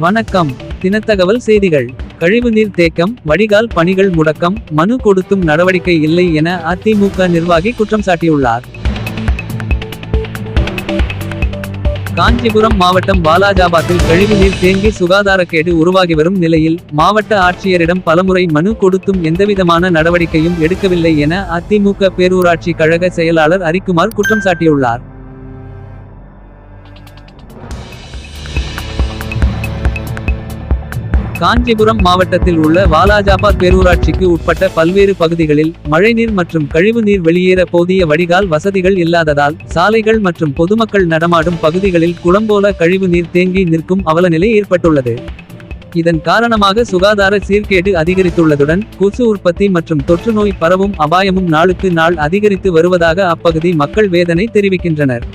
வணக்கம். தினத்தகவல் செய்திகள். கழிவுநீர் தேக்கம் வடிகால் பணிகள் முடக்கம், மனு கொடுத்தும் நடவடிக்கை இல்லை என அதிமுக நிர்வாகி குற்றம் சாட்டியுள்ளார். காஞ்சிபுரம் மாவட்டம் வாலாஜாபாத்தில் கழிவுநீர் தேங்கி சுகாதாரக்கேடு உருவாகி வரும் நிலையில் மாவட்ட ஆட்சியரிடம் பலமுறை மனு கொடுத்தும் எந்தவிதமான நடவடிக்கையும் எடுக்கவில்லை என அதிமுக பேரூராட்சி கழக செயலாளர் அரிக்குமார் குற்றம் சாட்டியுள்ளார். காஞ்சிபுரம் மாவட்டத்தில் உள்ள வாலாஜாபாத் பேரூராட்சிக்கு உட்பட்ட பல்வேறு பகுதிகளில் மழைநீர் மற்றும் கழிவுநீர் வெளியேற போதிய வடிகால் வசதிகள் இல்லாததால் சாலைகள் மற்றும் பொதுமக்கள் நடமாடும் பகுதிகளில் குளம்போல கழிவுநீர் தேங்கி நிற்கும் அவலநிலை ஏற்பட்டுள்ளது. இதன் காரணமாக சுகாதார சீர்கேடு அதிகரித்துள்ளதுடன் கொசு உற்பத்தி மற்றும் தொற்றுநோய் பரவும் அபாயமும் நாளுக்கு நாள் அதிகரித்து வருவதாக அப்பகுதி மக்கள் வேதனை தெரிவிக்கின்றனர்.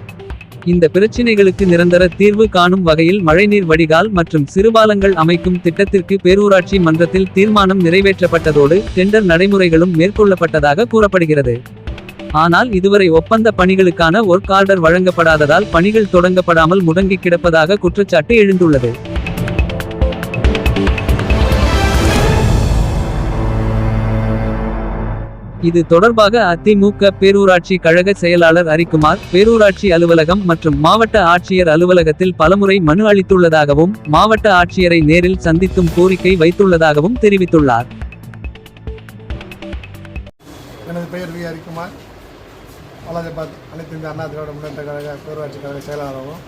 இந்த பிரச்சினைகளுக்கு நிரந்தர தீர்வு காணும் வகையில் மழைநீர் வடிகால் மற்றும் சிறுபாலங்கள் அமைக்கும் திட்டத்திற்கு பேரூராட்சி மன்றத்தில் தீர்மானம் நிறைவேற்றப்பட்டதோடு டெண்டர் நடைமுறைகளும் மேற்கொள்ளப்பட்டதாக கூறப்படுகிறது. ஆனால் இதுவரை ஒப்பந்த பணிகளுக்கான ஒர்க் ஆர்டர் வழங்கப்படாததால் பணிகள் தொடங்கப்படாமல் முடங்கி கிடப்பதாக குற்றச்சாட்டு எழுந்துள்ளது. இது தொடர்பாக அதிமுக பேரூராட்சி கழக செயலாளர் அரிக்குமார் பேரூராட்சி அலுவலகம் மற்றும் மாவட்ட ஆட்சியர் அலுவலகத்தில் பலமுறை மனு அளித்துள்ளதாகவும் மாவட்ட ஆட்சியரை நேரில் சந்தித்தும் கோரிக்கை வைத்துள்ளதாகவும் தெரிவித்துள்ளார். எனது பெயர் வி. அரிக்குமார். வாலாஜாபாத் அனைத்து இந்திய அண்ணா திராவிட முன்னேற்ற கழக பேரூராட்சி கழக செயலாளராகவும்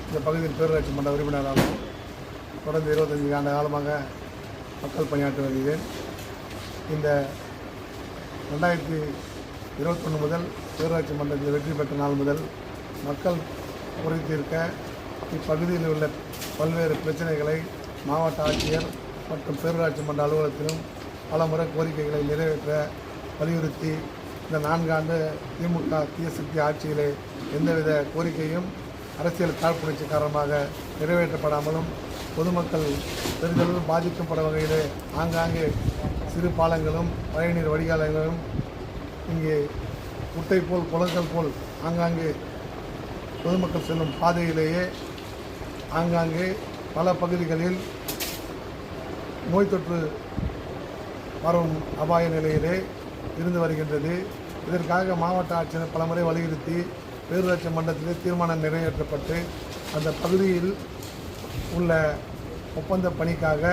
இந்த பகுதியில் பேரூராட்சி மன்ற உறுப்பினராகவும் தொடர்ந்து 25 ஆண்டு காலமாக மக்கள் பணியாற்றி வருகிறேன். இந்த 2021 முதல் பேரூராட்சி மன்றத்தில் வெற்றி பெற்ற நாள் முதல் மக்கள் குறைத்திருக்க இப்பகுதியில் உள்ள பல்வேறு பிரச்சனைகளை மாவட்ட ஆட்சியர் மற்றும் பேரூராட்சி மன்ற அலுவலகத்திலும் பல முறை கோரிக்கைகளை நிறைவேற்ற வலியுறுத்தி இந்த 4 ஆண்டு திமுக தீயசக்தி ஆட்சியிலே எந்தவித கோரிக்கையும் அரசியல் காழ்ப்புணர்ச்சி காரணமாக நிறைவேற்றப்படாமலும் பொதுமக்கள் பெரிதளவில் பாதிக்கப்பட வகையிலே ஆங்காங்கே சிறு பாலங்களும் மழைநீர் வடிகால்களும் இங்கே குட்டை போல் குளங்கள் போல் ஆங்காங்கே பொதுமக்கள் செல்லும் பாதையிலேயே ஆங்காங்கே பல பகுதிகளில் நோய் தொற்று வரும் அபாய நிலையிலே இருந்து வருகின்றது. இதற்காக மாவட்ட ஆட்சியர் பலமுறை வலியுறுத்தி பேரூராட்சி மன்றத்திலே தீர்மானம் நிறைவேற்றப்பட்டு அந்த பகுதியில் உள்ள ஒப்பந்த பணிக்காக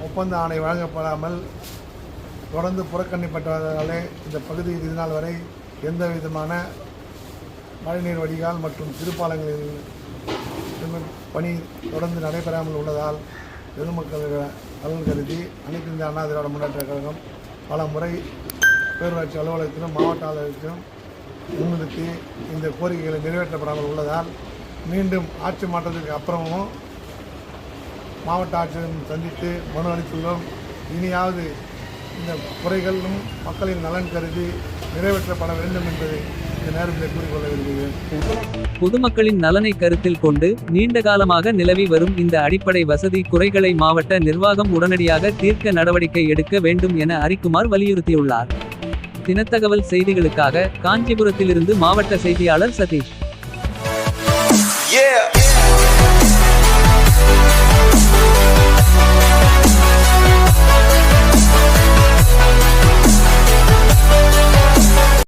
ஒப்பந்த ஆணை வழங்கப்படாமல் தொடர்ந்து புறக்கணிப்பட்டதாலே இந்த பகுதியில் இதுநாள் வரை எந்த விதமான மழைநீர் வடிகால் மற்றும் சிறுபாலங்களில் பணி தொடர்ந்து நடைபெறாமல் உள்ளதால் பொதுமக்கள் நலன் கருதி அனைத்து இந்திய அண்ணா திராவிட முன்னேற்ற கழகம் பல முறை பேரூராட்சி அலுவலகத்திலும் மாவட்ட அலுவலகத்திலும் முன்னிறுத்தி இந்த கோரிக்கைகளை நிறைவேற்றப்படாமல் உள்ளதால் மீண்டும் ஆட்சி மாற்றத்திற்கு அப்புறமும் மாவட்ட ஆட்சியரை சந்தித்து மனு அளித்துள்ளோம். இனியாவது இந்த குறைகளும் மக்களின் நலன் கருதி நிறைவேற்றப்பட வேண்டும் என்பதை இந்த நேரத்தில் கூறிக்கொள்ள விரும்புகிறேன். பொதுமக்களின் நலனை கருத்தில் கொண்டு நீண்ட காலமாக நிலவி வரும் இந்த அடிப்படை வசதி குறைகளை மாவட்ட நிர்வாகம் உடனடியாக தீர்க்க நடவடிக்கை எடுக்க வேண்டும் என அரிக்குமார் வலியுறுத்தியுள்ளார். தினத்தகவல் செய்திகளுக்காக காஞ்சிபுரத்திலிருந்து மாவட்ட செய்தியாளர் சதீஷ்.